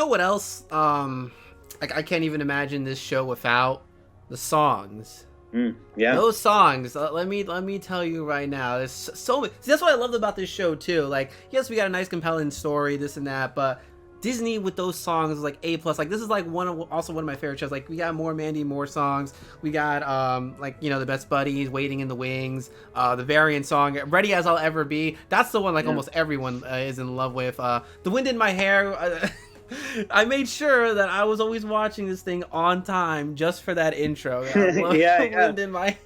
know what else? Like I can't even imagine this show without the songs. Yeah. Those songs, let me tell you right now, there's so many. See, that's what I loved about this show too. Like, yes, we got a nice, compelling story, this and that, but Disney with those songs is like A plus. Like, this is like also one of my favorite shows. Like, we got more Mandy Moore songs. We got like, you know, the Best Buddies, Waiting in the Wings, the Variant song, Ready as I'll Ever Be. That's the one like almost everyone is in love with. The Wind in My Hair. I made sure that I was always watching this thing on time just for that intro. Yeah. Wind in my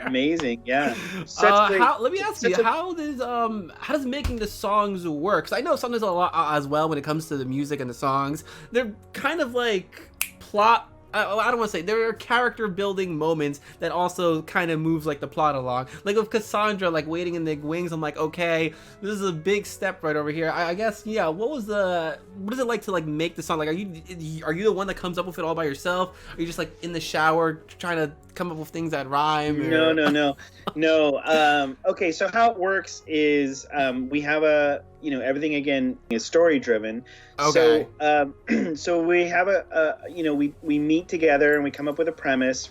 Amazing, yeah. Let me ask you, how does making the songs work? Because I know sometimes a lot as well when it comes to the music and the songs, they're kind of like plot. I don't want to say there are character building moments that also kind of moves like the plot along. Like with Cassandra, like Waiting in the Wings, I'm like, okay, this is a big step right over here. I guess, yeah. What is it like to like make the song? Like, are you the one that comes up with it all by yourself? Are you just like in the shower trying to come up with things that rhyme? Or... No. Okay, so how it works is we have everything again is story driven. Okay. So we have we meet together and we come up with a premise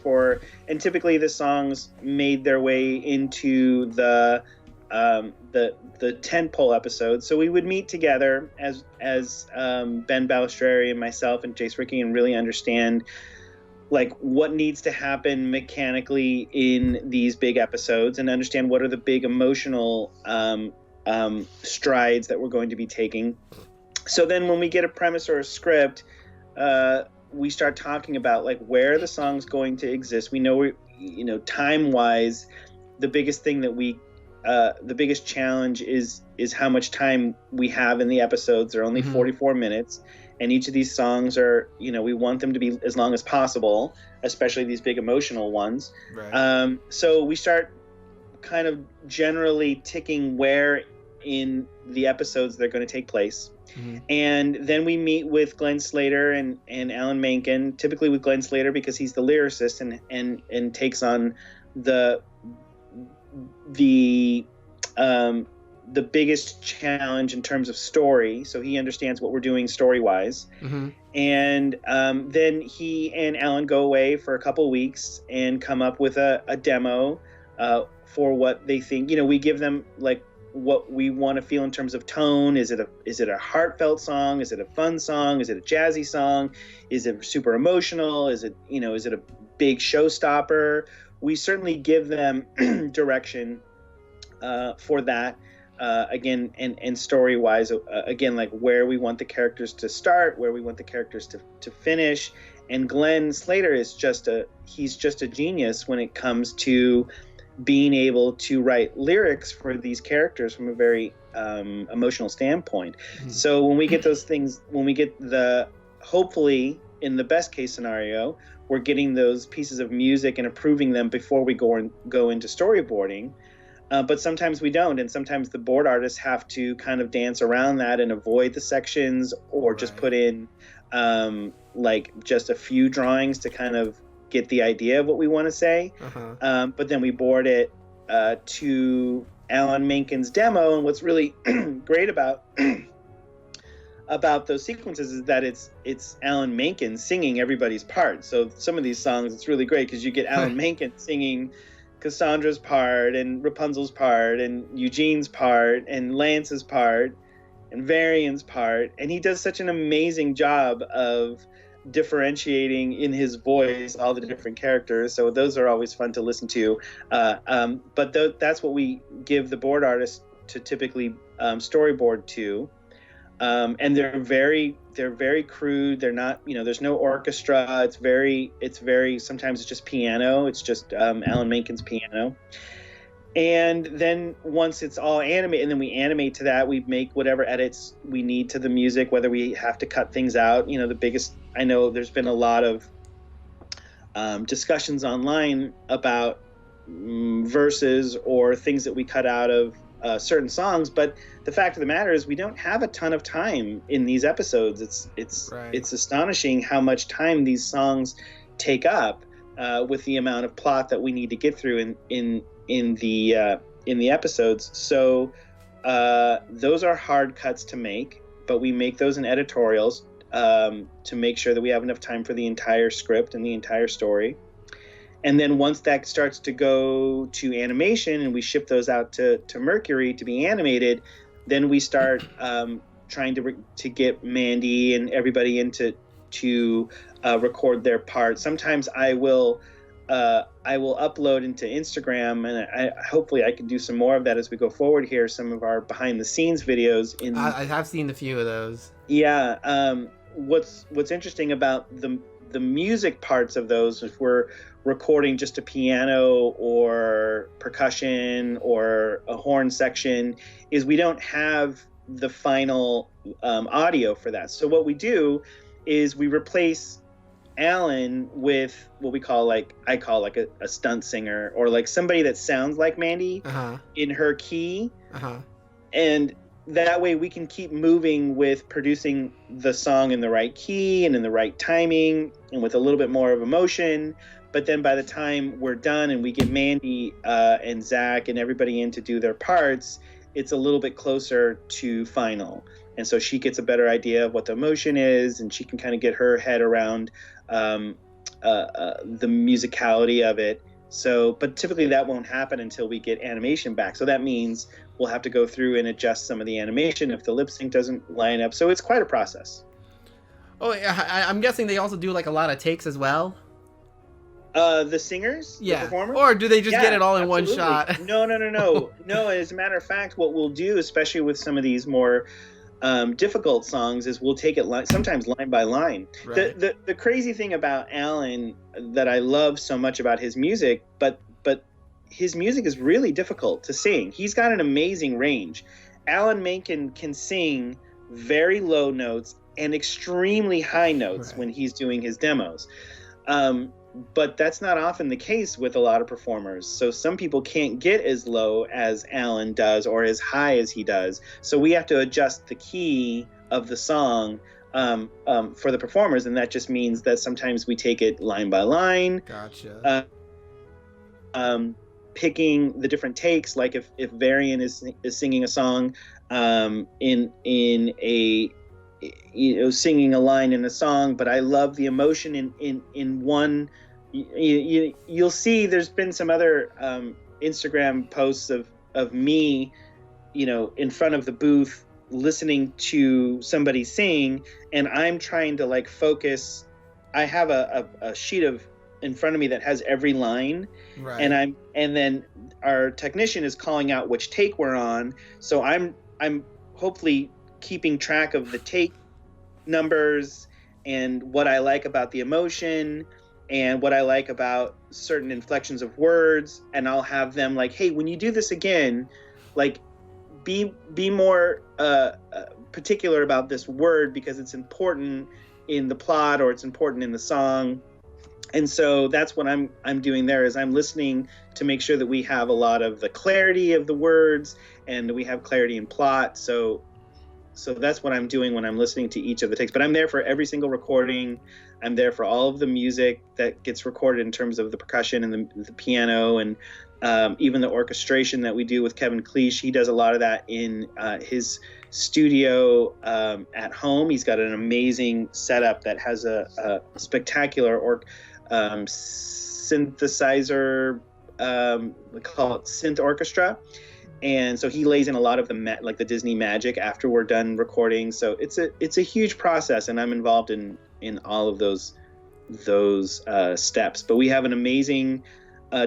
and typically the songs made their way into the tentpole episode. So we would meet together as Ben Balistreri and myself and Jace Ricky and really understand like what needs to happen mechanically in these big episodes and understand what are the big emotional strides that we're going to be taking. So then when we get a premise or a script, we start talking about like where the song's going to exist. We know, time wise, the biggest thing that the biggest challenge is how much time we have in the episodes. They're only 44 minutes. And each of these songs are, we want them to be as long as possible, especially these big emotional ones. Right. So we start kind of generally ticking where in the episodes they're going to take place. And then we meet with Glenn Slater and Alan Menken, typically with Glenn Slater because he's the lyricist and takes on the biggest challenge in terms of story. So he understands what we're doing story-wise. And then he and Alan go away for a couple weeks and come up with a demo for what they think. We give them like what we want to feel in terms of tone. Is it a heartfelt song? Is it a fun song? Is it a jazzy song? Is it super emotional? Is it a big showstopper? We certainly give them direction for that. Again, and story-wise, again, like where we want the characters to start, where we want the characters to finish. And Glenn Slater is just a genius when it comes to being able to write lyrics for these characters from a very emotional standpoint. So when we get those things, hopefully in the best case scenario, we're getting those pieces of music and approving them before we go into storyboarding. But sometimes we don't, and sometimes the board artists have to kind of dance around that and avoid the sections, or just put in like just a few drawings to kind of get the idea of what we want to say. But then we board it to Alan Menken's demo, and what's really great about those sequences is that it's Alan Menken singing everybody's part. So some of these songs, it's really great because you get Alan Menken singing Cassandra's part and Rapunzel's part and Eugene's part and Lance's part and Varian's part, and he does such an amazing job of differentiating in his voice all the different characters. So those are always fun to listen to. But that's what we give the board artists to typically storyboard to. And they're very crude. They're not, there's no orchestra. It's very, sometimes it's just piano. It's just Alan Menken's piano. And then once it's all animated, and then we animate to that, we make whatever edits we need to the music, whether we have to cut things out. I know there's been a lot of discussions online about verses or things that we cut out of certain songs, but the fact of the matter is we don't have a ton of time in these episodes. It's astonishing how much time these songs take up with the amount of plot that we need to get through in the episodes. So those are hard cuts to make, but we make those in editorials. to make sure that we have enough time for the entire script and the entire story. And then once that starts to go to animation and we ship those out to Mercury to be animated, then we start trying to get Mandy and everybody into to record their part. Sometimes I will upload into Instagram, and hopefully I can do some more of that as we go forward here. Some of our behind the scenes videos. I have seen a few of those. Yeah. What's interesting about the music parts of those, if we're recording just a piano or percussion or a horn section, is we don't have the final audio for that. So what we do is we replace Alan with what I call like a stunt singer, or like somebody that sounds like Mandy in her key. And that way we can keep moving with producing the song in the right key and in the right timing and with a little bit more of emotion. But then by the time we're done and we get Mandy and Zach and everybody in to do their parts, it's a little bit closer to final. And so she gets a better idea of what the emotion is, and she can kind of get her head around the musicality of it. So, but typically that won't happen until we get animation back. So that means we'll have to go through and adjust some of the animation if the lip sync doesn't line up. So it's quite a process. Oh, yeah, I'm guessing they also do like a lot of takes as well. The singers, yeah, the performers? Or do they just get it all in one shot? No. No, as a matter of fact, what we'll do, especially with some of these more difficult songs, is we'll take it sometimes line by line. Right. The crazy thing about Alan that I love so much about his music, but his music is really difficult to sing. He's got an amazing range. Alan Menken can sing very low notes and extremely high notes when he's doing his demos. But that's not often the case with a lot of performers. So some people can't get as low as Alan does or as high as he does. So we have to adjust the key of the song for the performers. And that just means that sometimes we take it line by line. Gotcha. Picking the different takes, like if Varian is singing a song in a, singing a line in a song, but I love the emotion in one. You'll see there's been some other Instagram posts of me, in front of the booth listening to somebody sing, and I'm trying to like focus. I have a sheet in front of me that has every line, right. and then our technician is calling out which take we're on. So I'm hopefully keeping track of the take numbers and what I like about the emotion and what I like about certain inflections of words, and I'll have them like, hey, when you do this again, like be more particular about this word because it's important in the plot or it's important in the song. And so that's what I'm doing there, is I'm listening to make sure that we have a lot of the clarity of the words and we have clarity in plot. So that's what I'm doing when I'm listening to each of the takes. But I'm there for every single recording. I'm there for all of the music that gets recorded in terms of the percussion and the piano, and even the orchestration that we do with Kevin Cleese. He does a lot of that in his studio at home. He's got an amazing setup that has a spectacular synthesizer, we call it synth orchestra. And so he lays in a lot of the Disney magic after we're done recording. So it's a huge process, and I'm involved in all of those steps. But we have an amazing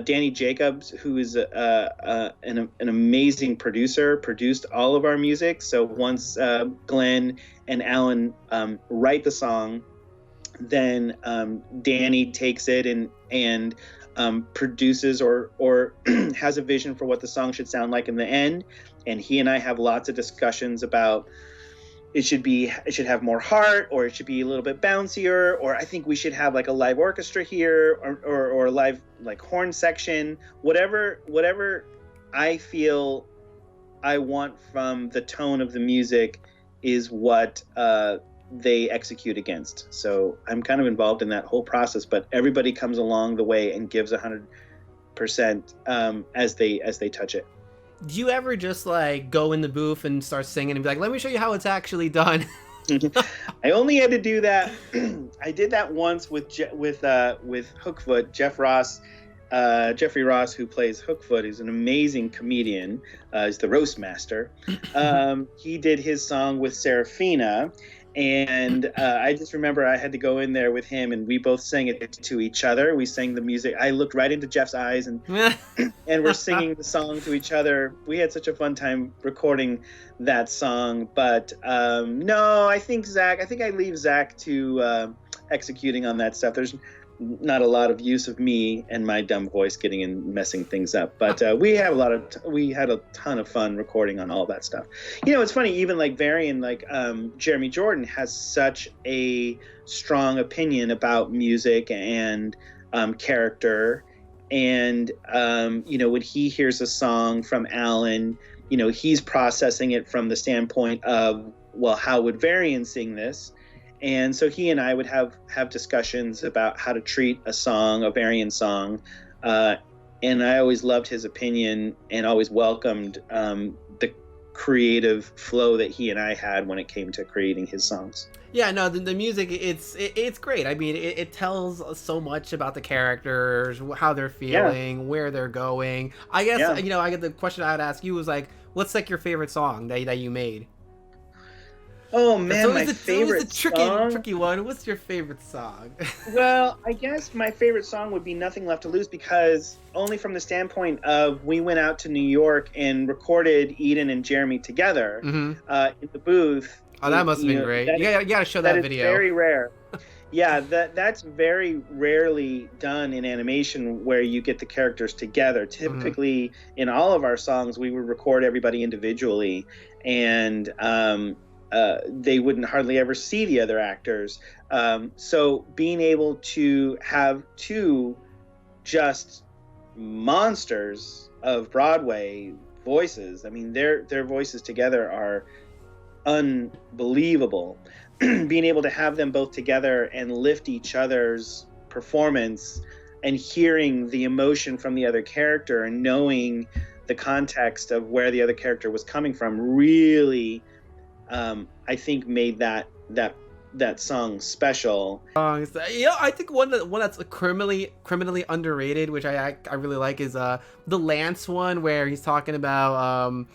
Danny Jacobs, who is an amazing producer, produced all of our music. So once Glenn and Alan write the song, then Danny takes it and produces or has a vision for what the song should sound like in the end. And he and I have lots of discussions about it should have more heart, or it should be a little bit bouncier, or I think we should have like a live orchestra here, or a live like horn section, whatever I feel I want from the tone of the music is what they execute against. So I'm kind of involved in that whole process, but everybody comes along the way and gives 100% as they touch it. Do you ever just like go in the booth and start singing and be like, let me show you how it's actually done? I only had to do that. I did that once with Hookfoot, Jeffrey Ross, who plays Hookfoot. He's an amazing comedian. He's the roast master. He did his song with Serafina, and I just remember I had to go in there with him, and we both sang it to each other. We sang the music. I looked right into Jeff's eyes, and we're singing the song to each other. We had such a fun time recording that song. But no, I think I leave Zach to executing on that stuff. There's not a lot of use of me and my dumb voice getting and messing things up, but we had a ton of fun recording on all that stuff. It's funny, even like Varian, like Jeremy Jordan has such a strong opinion about music and character, and when he hears a song from Alan, he's processing it from the standpoint of, well, how would Varian sing this? And so he and I would have discussions about how to treat a Varian song. And I always loved his opinion and always welcomed the creative flow that he and I had when it came to creating his songs. Yeah, no, the music, it's great. I mean, it tells so much about the characters, how they're feeling, where they're going. I guess, I get the question I would ask you was like, what's like your favorite song that you made? Oh man, my favorite song. Tricky one. What's your favorite song? Well, I guess my favorite song would be "Nothing Left to Lose," because only from the standpoint of we went out to New York and recorded Eden and Jeremy together in the booth. Oh, that must have been great. You gotta show that video. That is very rare. Yeah, that's very rarely done in animation where you get the characters together. Typically, in all of our songs, we would record everybody individually, and they wouldn't hardly ever see the other actors. So being able to have two just monsters of Broadway voices, I mean, their voices together are unbelievable. Being able to have them both together and lift each other's performance and hearing the emotion from the other character and knowing the context of where the other character was coming from really I think made that song special. I think one that's criminally underrated, which I really like, is the Lance one where he's talking about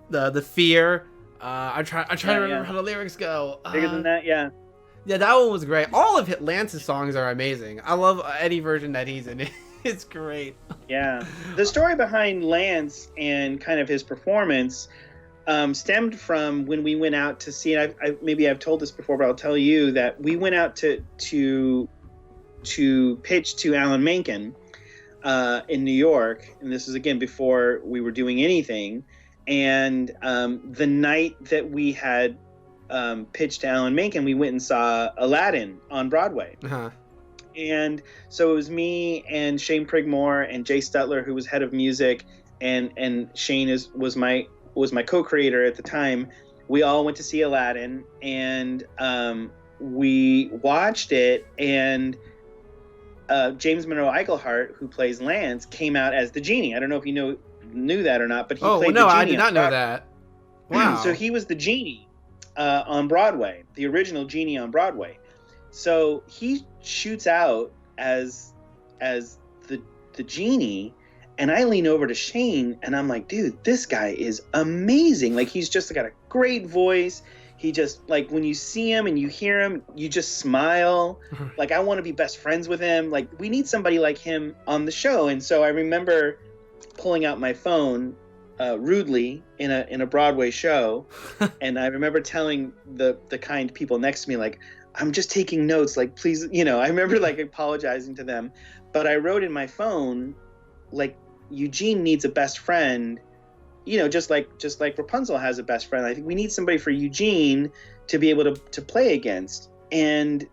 the fear. I'm trying to remember how the lyrics go. Bigger than that, yeah. Yeah, that one was great. All of Lance's songs are amazing. I love any version that he's in. It's great. Yeah, the story behind Lance and kind of his performance stemmed from when we went out to see it. Maybe I've told this before, but I'll tell you that we went out to pitch to Alan Menken in New York, and this is again before we were doing anything. And the night that we had pitched to Alan Menken, we went and saw Aladdin on Broadway. Uh-huh. And so it was me and Shane Prigmore and Jay Stutler, who was head of music, and Shane was my co-creator at the time. We all went to see Aladdin, and we watched it, and James Monroe Eichelhart, who plays Lance, came out as the genie. I don't know if you knew that or not, but he played the genie. I did not know that. Wow. So he was the genie on Broadway, the original genie on Broadway. So he shoots out as the genie, and I lean over to Shane, and I'm like, dude, this guy is amazing. Like, he's just got a great voice. He just, like, when you see him and you hear him, you just smile. Like, I want to be best friends with him. Like, we need somebody like him on the show. And so I remember pulling out my phone rudely in a Broadway show, and I remember telling the kind people next to me, like, I'm just taking notes, like, please, I remember like apologizing to them, but I wrote in my phone, like, Eugene needs a best friend, just like Rapunzel has a best friend. I think we need somebody for Eugene to be able to play against, and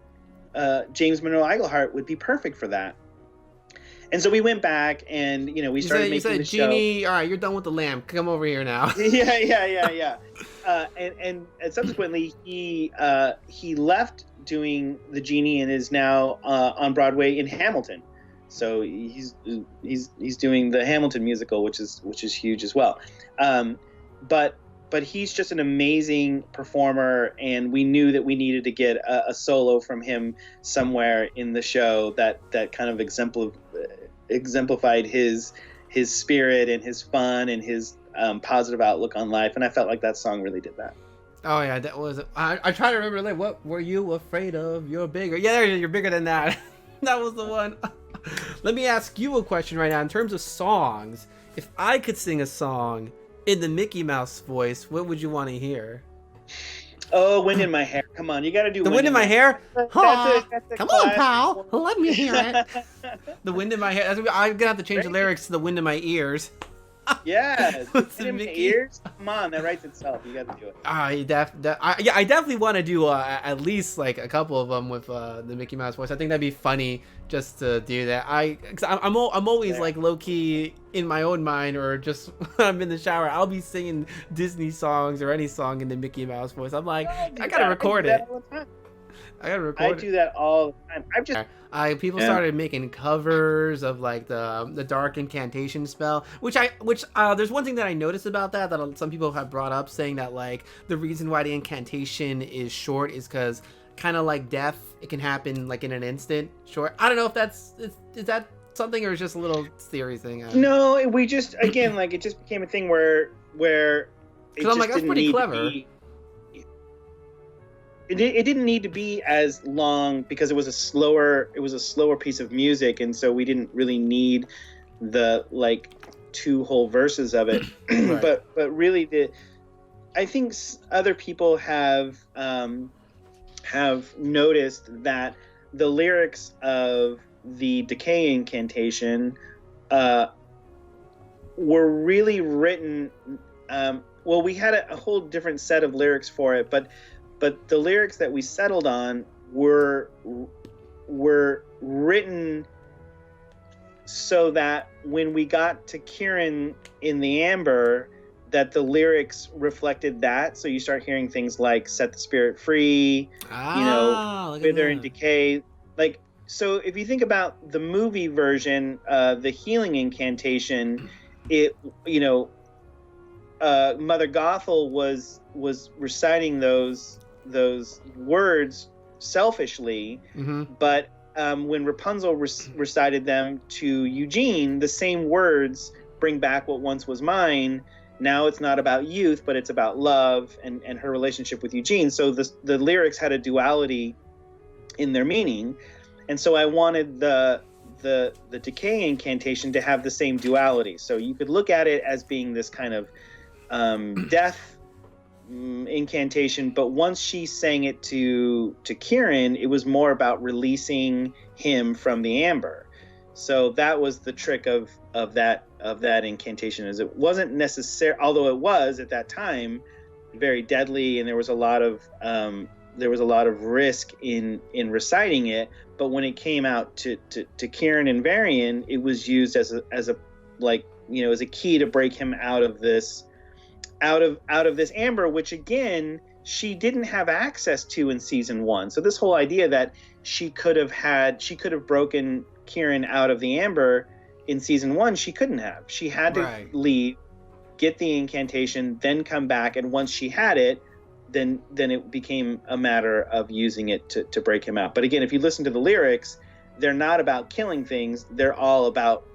James Monroe Eichelhart would be perfect for that. And so we went back, and we started making the show. Genie, all right, you're done with the lamp. Come over here now. Yeah. And subsequently, he left doing the genie and is now on Broadway in Hamilton. So he's doing the Hamilton musical, which is huge as well. But he's just an amazing performer, and we knew that we needed to get a solo from him somewhere in the show that kind of exemplified his spirit and his fun and his positive outlook on life. And I felt like that song really did that. Oh yeah, that was. I try to remember, like, what were you afraid of? You're bigger. Yeah, you're bigger than that. That was the one. Let me ask you a question right now. In terms of songs, if I could sing a song in the Mickey Mouse voice, what would you want to hear? Oh, Wind in My Hair. Come on, you got to do The Wind in My Hair. That's a Come classic. on, pal. Let me hear it. The Wind in My Hair. I'm gonna have to change the lyrics to the Wind in My Ears. Yeah, What's Wind in My Mickey? Ears. Come on, that writes itself. You got to do it. I definitely want to do at least like a couple of them with the Mickey Mouse voice. I think that'd be funny just to do that. I'm always like low key in my own mind, or just when I'm in the shower, I'll be singing Disney songs or any song in the Mickey Mouse voice. I'm like, I gotta record it. I gotta record it. I do that all the time. I've just People started making covers of like the dark incantation spell, which there's one thing that I noticed about that some people have brought up, saying that like the reason why the incantation is short is because kind of like death, it can happen like in an instant. Short. I don't know if is that something, or is just a little theory thing. No, we just again like it just became a thing where it just I'm like, that's didn't pretty need clever. to be. It didn't need to be as long because it was a slower piece of music, and so we didn't really need the like 2 whole verses of it. Right. but really I think other people have noticed that the lyrics of the Decay incantation were really written. Well, we had a whole different set of lyrics for it, but the lyrics that we settled on were written so that when we got to Kieran in the Amber, that the lyrics reflected that. So you start hearing things like "Set the Spirit Free," "Wither and Decay." Like, so if you think about the movie version, the healing incantation, Mother Gothel was reciting those words selfishly, but when Rapunzel recited them to Eugene, the same words bring back what once was mine. Now it's not about youth, but it's about love and her relationship with Eugene. So the lyrics had a duality in their meaning, and so I wanted the Decay incantation to have the same duality. So you could look at it as being this kind of death incantation, but once she sang it to Kieran, it was more about releasing him from the Amber. So that was the trick of that incantation, is it wasn't necessary, although it was at that time very deadly, and there was a lot of risk in reciting it. But when it came out to Kieran and Varian, it was used as a key to break him out of this Amber, which again she didn't have access to in season 1. So this whole idea that she could have broken Kieran out of the Amber in season 1, she couldn't have. She had to leave, get the incantation, then come back, and once she had it, then it became a matter of using it to break him out. But again, if you listen to the lyrics, they're not about killing things. They're all about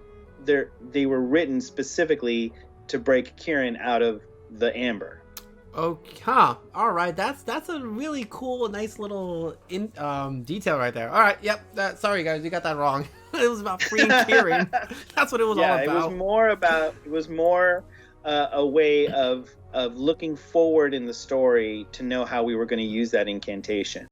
they were written specifically to break Kieran out of the Amber. Okay, all right. That's a really cool, nice little detail right there. All right, yep. Sorry guys, you got that wrong. It was about freeing Kieran. That's what it was all about. It was more a way of looking forward in the story to know how we were going to use that incantation.